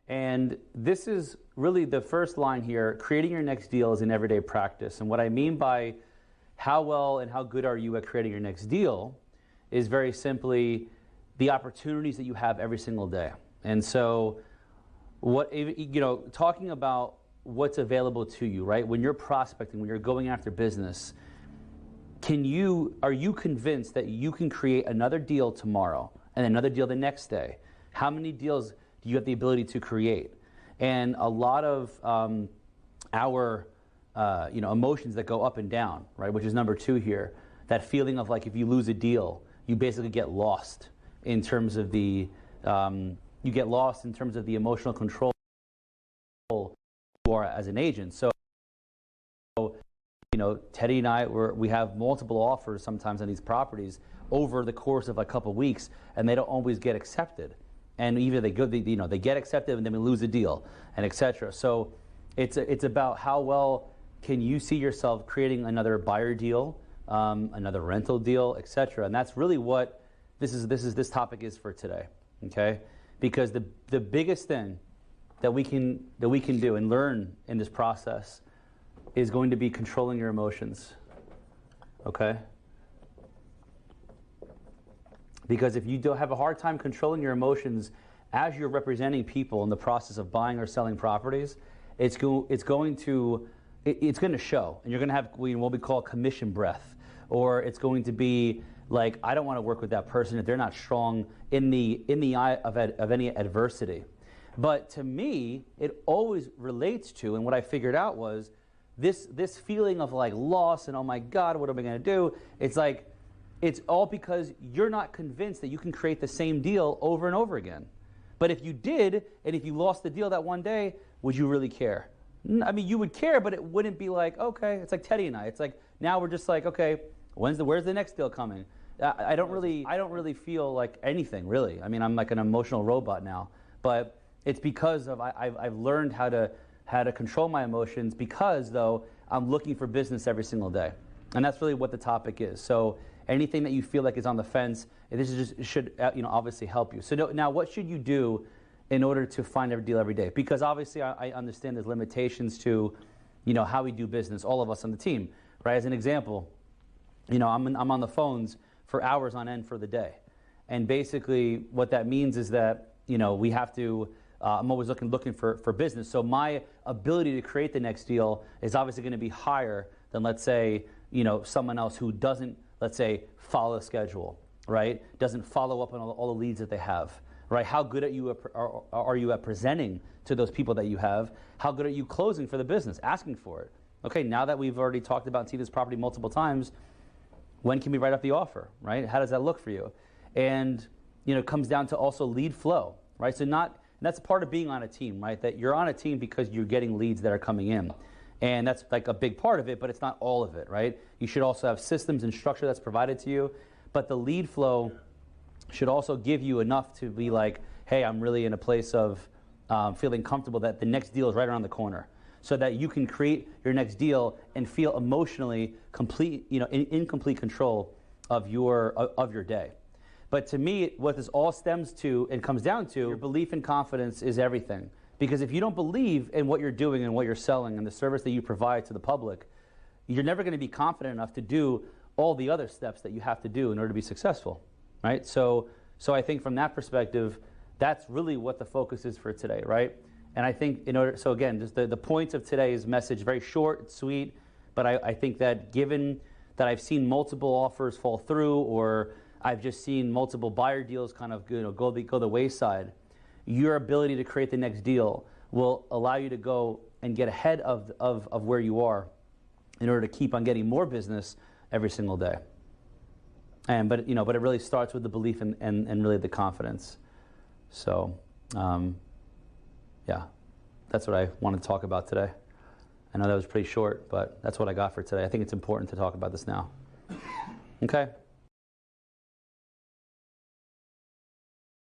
And this is really the first line here. Creating your next deal is an everyday practice. And what I mean by how well and how good are you at creating your next deal is very simply the opportunities that you have every single day. And so talking about what's available to you, right? When you're prospecting, when you're going after business, are you convinced that you can create another deal tomorrow and another deal the next day? How many deals do you have the ability to create? And a lot of our emotions that go up and down, right? Which is number 2 here. That feeling of like if you lose a deal, you basically get lost in terms of the emotional control you are as an agent. So, Teddy and I, we have multiple offers sometimes on these properties over the course of a couple of weeks, and they don't always get accepted. And either they get accepted and then we lose a deal, and etc. So it's about how well can you see yourself creating another buyer deal, another rental deal, etc. And that's really what this topic is for today. Okay, because the biggest thing that we can do and learn in this process is going to be controlling your emotions. Okay. Because if you don't have a hard time controlling your emotions as you're representing people in the process of buying or selling properties, it's going to show, and you're going to have what we call commission breath, or it's going to be like, I don't want to work with that person if they're not strong in the eye of any adversity. But to me, it always relates to, and what I figured out was this feeling of like loss and oh my God, what am I going to do? It's like, it's all because you're not convinced that you can create the same deal over and over again. But if you did, and if you lost the deal that one day, would you really care? I mean, you would care, but it wouldn't be like, okay, it's like Teddy and I. It's like, now we're just like, okay, where's the next deal coming? I don't really feel like anything, really. I mean, I'm like an emotional robot now. But it's because of I've learned how to control my emotions, because, though, I'm looking for business every single day. And that's really what the topic is. So anything that you feel like is on the fence, should obviously help you. So now, what should you do in order to find every deal every day? Because obviously, I understand there's limitations to, how we do business. All of us on the team, right? As an example, I'm on the phones for hours on end for the day, and basically, what that means is that we have to. I'm always looking for business. So my ability to create the next deal is obviously going to be higher than, let's say, someone else who doesn't, let's say, follow the schedule, right? Doesn't follow up on all the leads that they have, right? How good are you at presenting to those people that you have? How good are you closing for the business, asking for it? Okay, now that we've already talked about and seen this property multiple times, when can we write up the offer, right? How does that look for you? And, it comes down to also lead flow, right? So that's part of being on a team, right? That you're on a team because you're getting leads that are coming in. And that's like a big part of it, but it's not all of it, right? You should also have systems and structure that's provided to you. But the lead flow should also give you enough to be like, hey, I'm really in a place of feeling comfortable that the next deal is right around the corner, so that you can create your next deal and feel emotionally complete, in complete control of your day. But to me, what this all stems to and comes down to, your belief and confidence is everything. Because if you don't believe in what you're doing and what you're selling and the service that you provide to the public, you're never going to be confident enough to do all the other steps that you have to do in order to be successful, right? So I think from that perspective, that's really what the focus is for today, right? And I think so again, just the points of today's message, very short, it's sweet, but I think that given that I've seen multiple offers fall through, or I've just seen multiple buyer deals kind of go the wayside, your ability to create the next deal will allow you to go and get ahead of where you are in order to keep on getting more business every single day. But it really starts with the belief and really the confidence. So, yeah, that's what I wanted to talk about today. I know that was pretty short, but that's what I got for today. I think it's important to talk about this now. Okay.